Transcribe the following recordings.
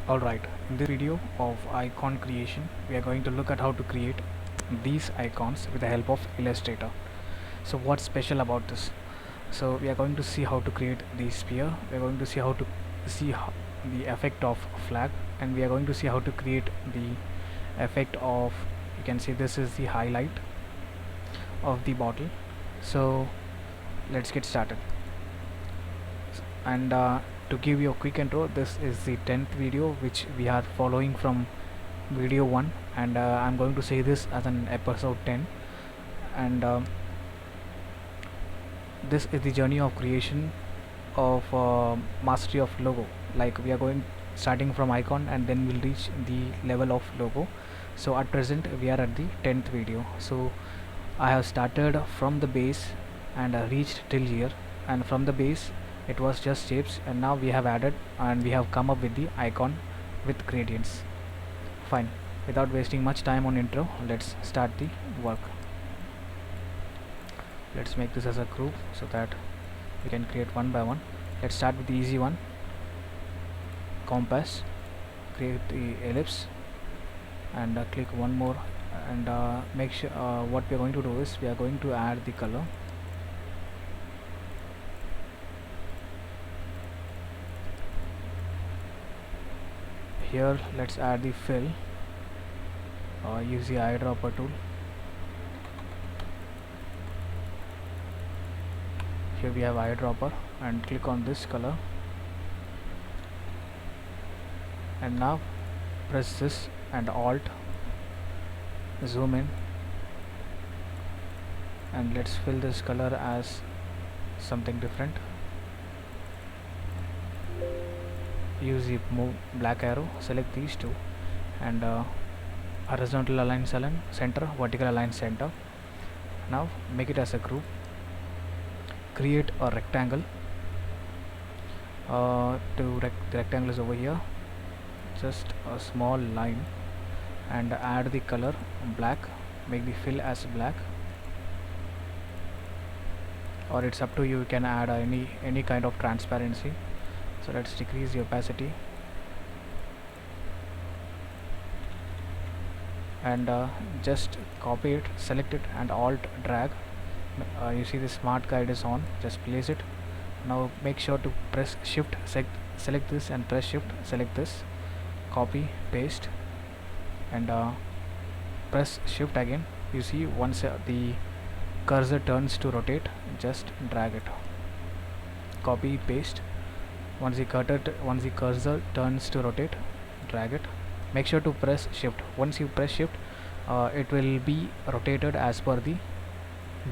Alright, in this video of icon creation, we are going to look at how to create these icons with the help of Illustrator. So what's special about this? So we are going to see how to create the sphere, we are going to see how to the effect of flag, and we are going to see how to create the effect of, you can see this is the highlight of the bottle. So let's get started. And to give you a quick intro, this is the 10th video which we are following from video 1, and I'm going to say this as an episode 10. And this is the journey of creation of mastery of logo. Like, we are going starting from icon and then we'll reach the level of logo. So at present we are at the 10th video. So I have started from the base and reached till here, and from the base it was just shapes, and now we have added and we have come up with the icon with gradients. Fine, without wasting much time on intro, let's start the work. Let's make this as a group so that we can create one by one. Let's start with the easy one. Compass, create the ellipse, and click one more, and make sure what we are going to do is we are going to add the color. Here let's add the fill. Use the eyedropper tool. Here we have eyedropper, and click on this color, and now press this and alt, zoom in, and let's fill this color as something different. Use the move black arrow, select these two, and horizontal align center, vertical align center. Now make it as a group. Create a rectangle. The rectangle is over here. Just a small line, and add the color black. Make the fill as black, or it's up to you. You can add any kind of transparency. So let's decrease the opacity, and just copy it, select it, and alt drag. You see the smart guide is on, just place it. Now make sure to press shift, select this, and press shift, select this, copy, paste, and press shift again. You see, once the cursor turns to rotate, just drag it, copy, paste. Once the cursor turns to rotate, drag it. Make sure to press shift. Once you press shift, it will be rotated as per the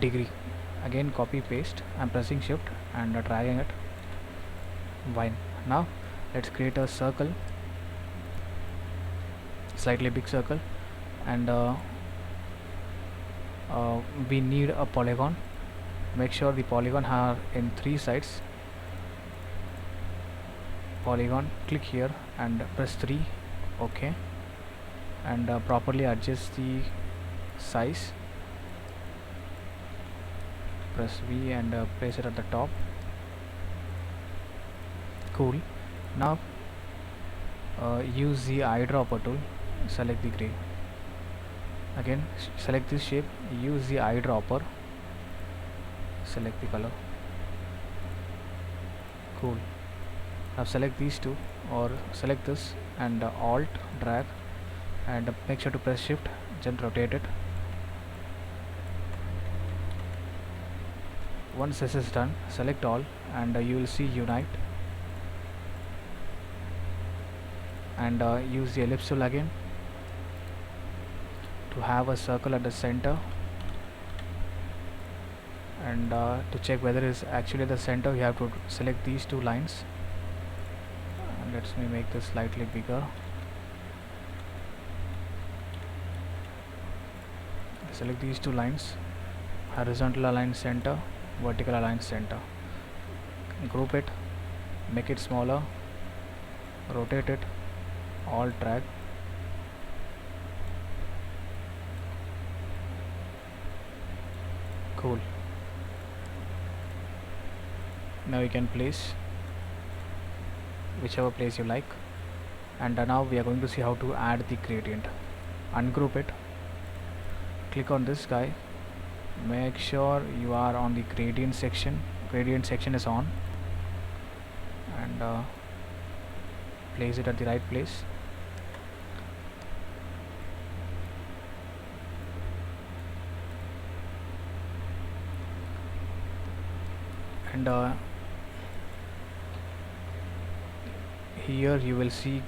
degree. Again, copy, paste. I'm pressing shift and dragging it. Fine. Now let's create a circle, slightly big circle, and we need a polygon. Make sure the polygon are in 3 sides. Polygon, click here and press 3, OK, and properly adjust the size. Press V and place it at the top. Cool. Now use the eyedropper tool, select the gray. Again, select this shape, use the eyedropper, select the color. Cool. Now select these two, or select this and alt drag, and make sure to press shift, then rotate it. Once this is done, select all, and you will see unite, and use the ellipse tool again to have a circle at the center, and to check whether it is actually the center, you have to select these two lines. Let me make this slightly bigger. Select these two lines, horizontal align center, vertical align center. Group it, make it smaller, rotate it, alt drag. Cool. Now you can place whichever place you like. And now we are going to see how to add the gradient. Ungroup it, click on this guy, make sure you are on the gradient section. Gradient section is on, and place it at the right place. And here you will see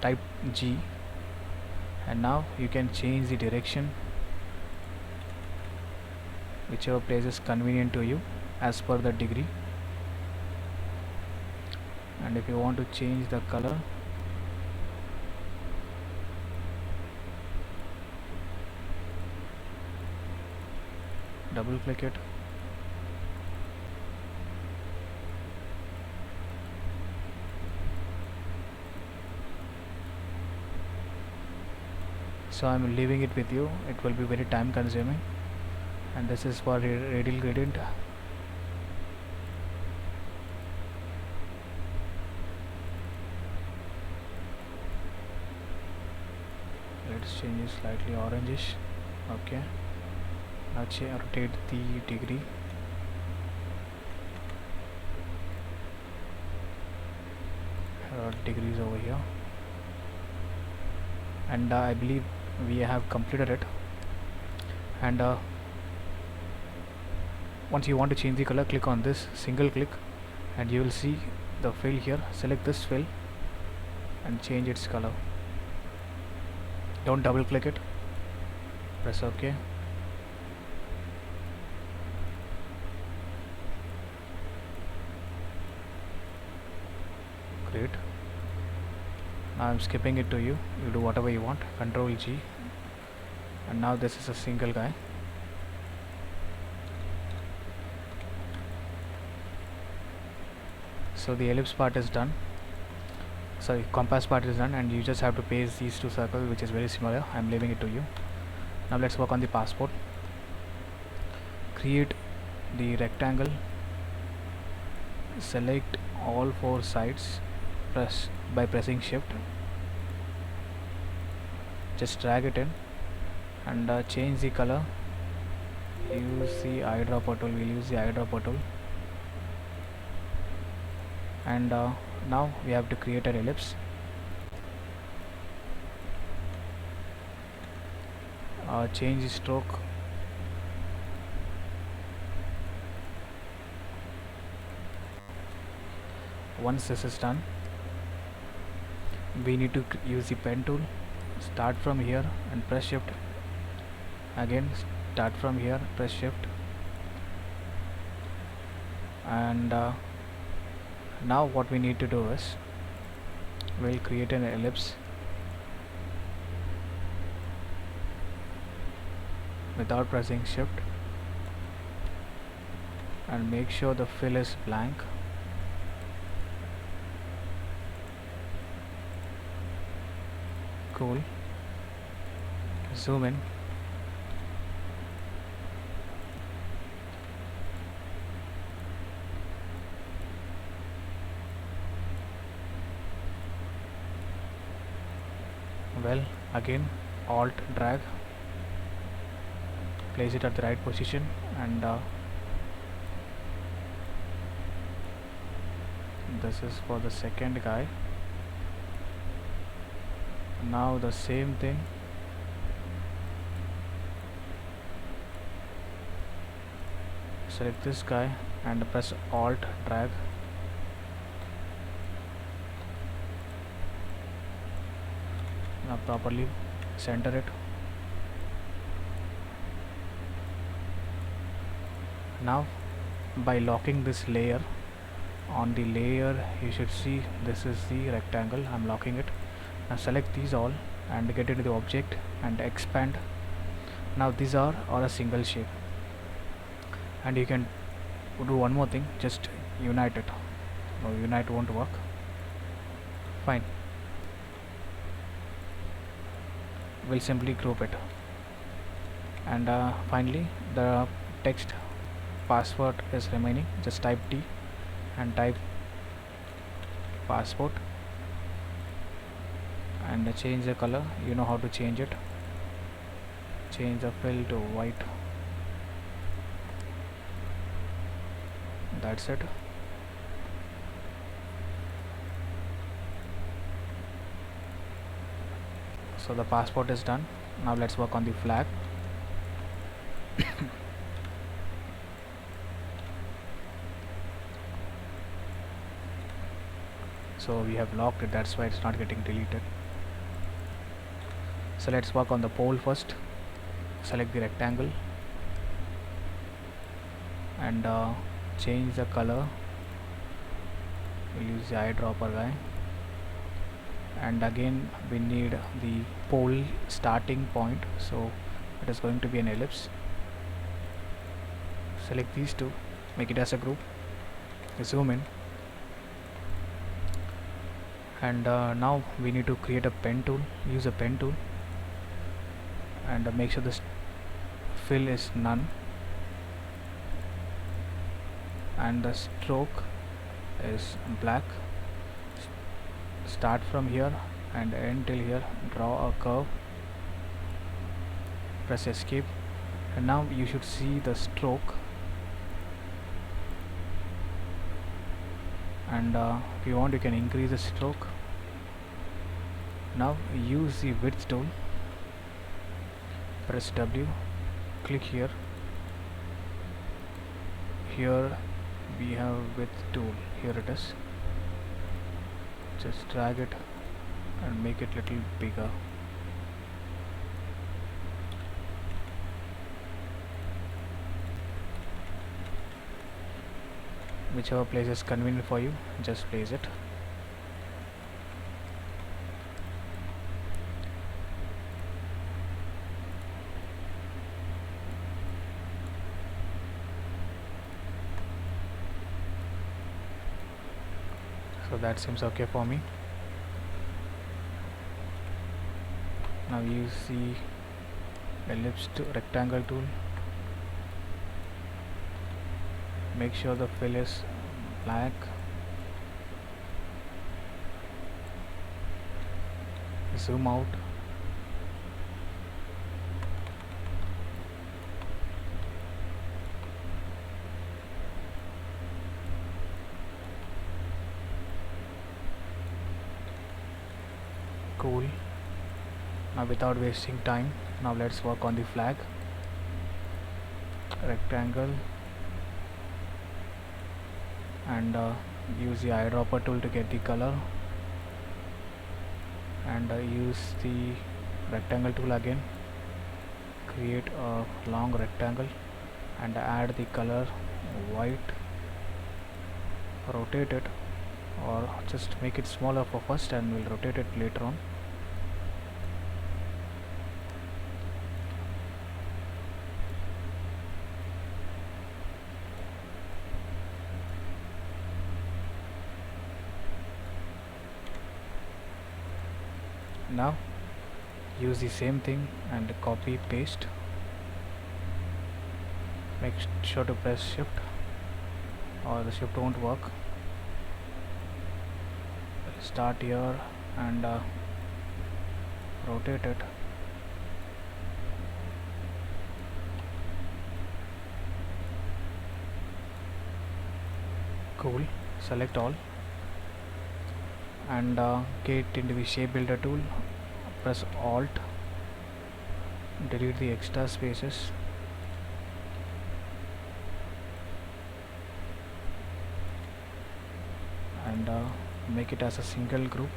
type G, and now you can change the direction whichever place is convenient to you as per the degree. And if you want to change the color, double click it, so I'm leaving it with you. It will be very time consuming, and this is for radial gradient. Let's change it slightly orangish. Okay, now rotate the degree. Degrees over here, and I believe we have completed it. And once you want to change the color, click on this, single click, and you will see the fill here. Select this fill and change its color. Don't double click it, press OK. Great. Now I'm skipping it to you. You do whatever you want. Control G, and now this is a single guy. So the ellipse part is done. Sorry, compass part is done, and you just have to paste these two circles, which is very similar. I'm leaving it to you. Now let's work on the passport. Create the rectangle, select all four sides, by pressing shift, just drag it in, and change the color. Use the eyedropper tool. We'll use the eyedropper tool. And now we have to create an ellipse. Change the stroke. Once this is done, we need to use the pen tool. Start from here and press shift. Again, start from here, press shift, and now what we need to do is we'll create an ellipse without pressing shift, and make sure the fill is blank. Cool. Zoom in. Well, again alt drag, place it at the right position, and this is for the second guy. Now the same thing, select this guy and press alt drag. Now properly center it. Now by locking this layer, on the layer you should see this is the rectangle. I'm locking it. Now select these all and get into the object and expand. Now these are a single shape, and you can do one more thing, just unite it. No, unite won't work. Fine, we'll simply group it. And finally the text password is remaining. Just type T and type passport. and change the color. You know how to change it. Change the fill to white. That's it. So the passport is done. Now let's work on the flag. So we have locked it, that's why it's not getting deleted. So let's work on the pole first. Select the rectangle and change the color. We'll use the eyedropper guy, and again we need the pole starting point, so it is going to be an ellipse. Select these two, make it as a group, zoom in, and now we need to create a pen tool. Use a pen tool and make sure this fill is none, and the stroke is black. Start from here and end till here, draw a curve, press escape, and now you should see the stroke. And if you want, you can increase the stroke. Now use the width tool, press W, click here. Here we have width tool, here it is. Just drag it and make it little bigger. Whichever place is convenient for you, just place it. So that seems okay for me. Now use the ellipse to rectangle tool. Make sure the fill is black. Zoom out. Cool. Now without wasting time, now let's work on the flag. Rectangle, and use the eyedropper tool to get the color, and use the rectangle tool again. Create a long rectangle and add the color white. Rotate it, or just make it smaller for first and we'll rotate it later on. Now use the same thing and copy paste. Make sure to press shift or the shift won't work. Start here and rotate it. Cool. Select all and get into the shape builder tool. Press alt, delete the extra spaces, and make it as a single group.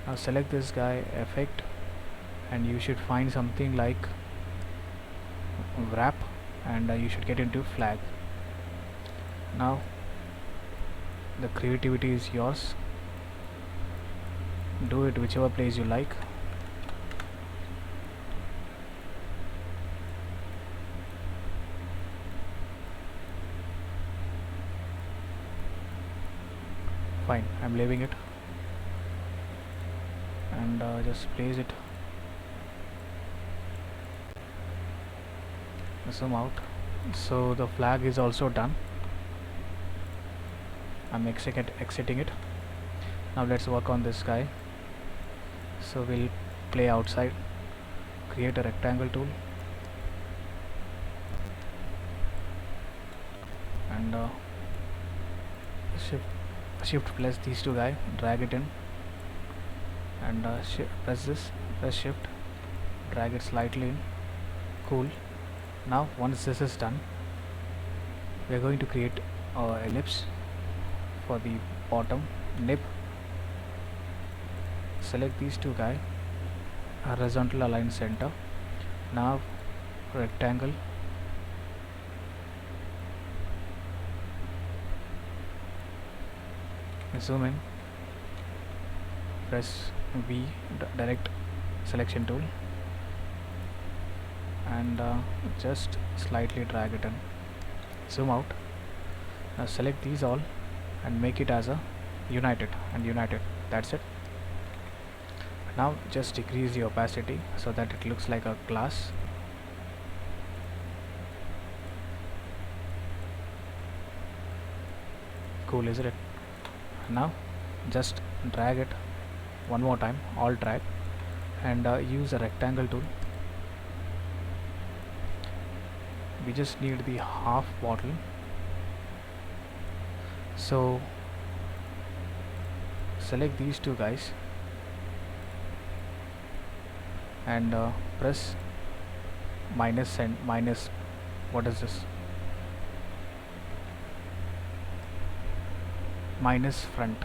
Now select this guy, effect, and you should find something like wrap, and you should get into flag. Now the creativity is yours. Do it whichever place you like. Fine, I'm leaving it and just place it. Zoom out. So the flag is also done. I'm exiting it. Now let's work on this guy. So we'll play outside, create a rectangle tool, and shift plus these two guys, drag it in, and press shift, drag it slightly in. Cool. Now once this is done, we are going to create ellipse for the bottom nib. Select these two guys, horizontal align center. Now rectangle, zoom in, press V, direct selection tool, and just slightly drag it in. Zoom out. Now select these all and make it as a united. That's it. Now just decrease the opacity so that it looks like a glass. Cool, isn't it? Now just drag it one more time, alt drag, and use a rectangle tool. We just need the half bottle, so select these two guys and press minus what is this, minus front,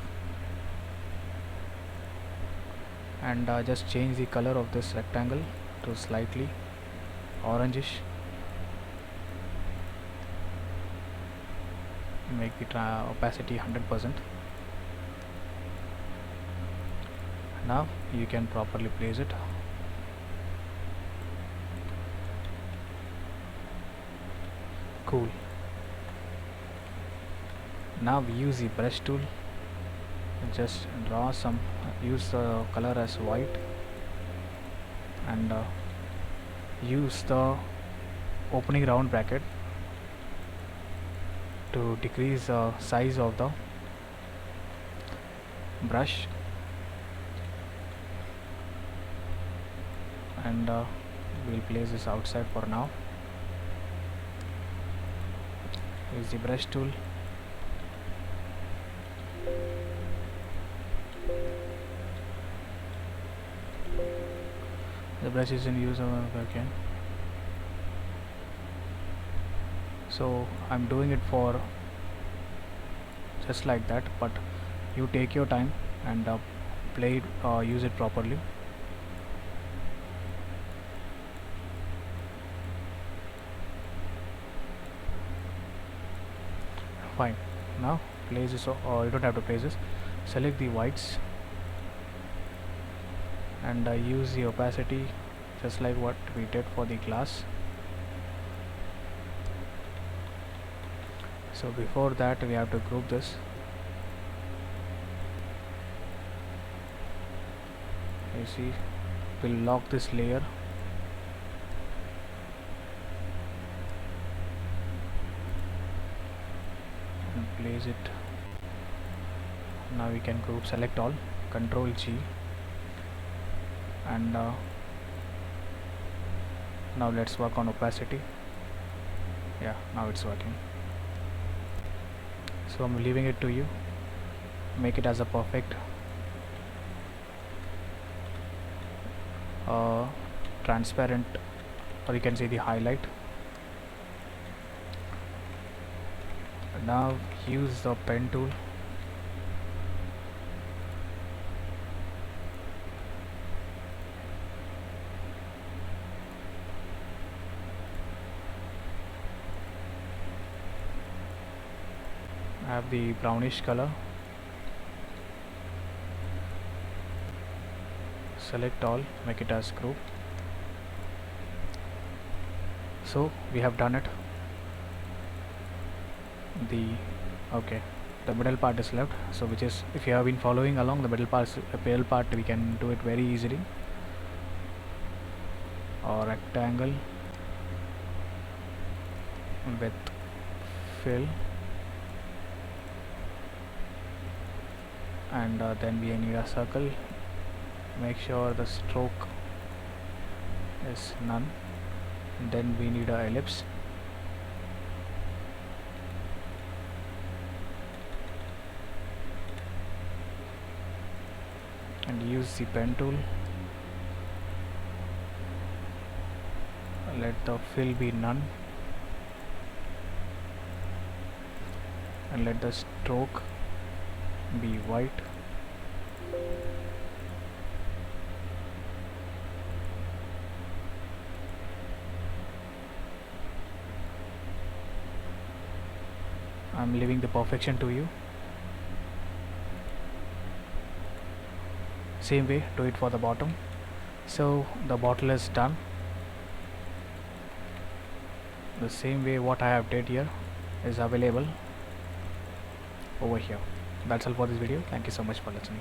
and just change the color of this rectangle to slightly orangish. Make the opacity 100%. Now you can properly place it. Cool. Now we use the brush tool, just draw some, use the color as white, and use the opening round bracket to decrease the size of the brush, and we'll place this outside for now. Use the brush tool, the brush is in use again. So I'm doing it for just like that, but you take your time and play it, use it properly. Fine. Now place this, or you don't have to place this. Select the whites and use the opacity just like what we did for the glass. So before that we have to group this. You see, we'll lock this layer, and place it. Now we can group, select all, Control G, and now let's work on opacity. Yeah, now it's working. So I'm leaving it to you. Make it as a perfect transparent, or you can say the highlight. Now use the pen tool, have the brownish color, select all, make it as group. So we have done it. The middle part is left, so which is, if you have been following along, the middle part we can do it very easily. Or rectangle with fill, and then we need a circle make sure the stroke is none. Then we need a ellipse. And use the pen tool. Let the fill be none, and let the stroke be white. I'm leaving the perfection to you. Same way do it for the bottom. So the bottle is done. The same way what I have did here is available over here. That's all for this video. Thank you so much for listening.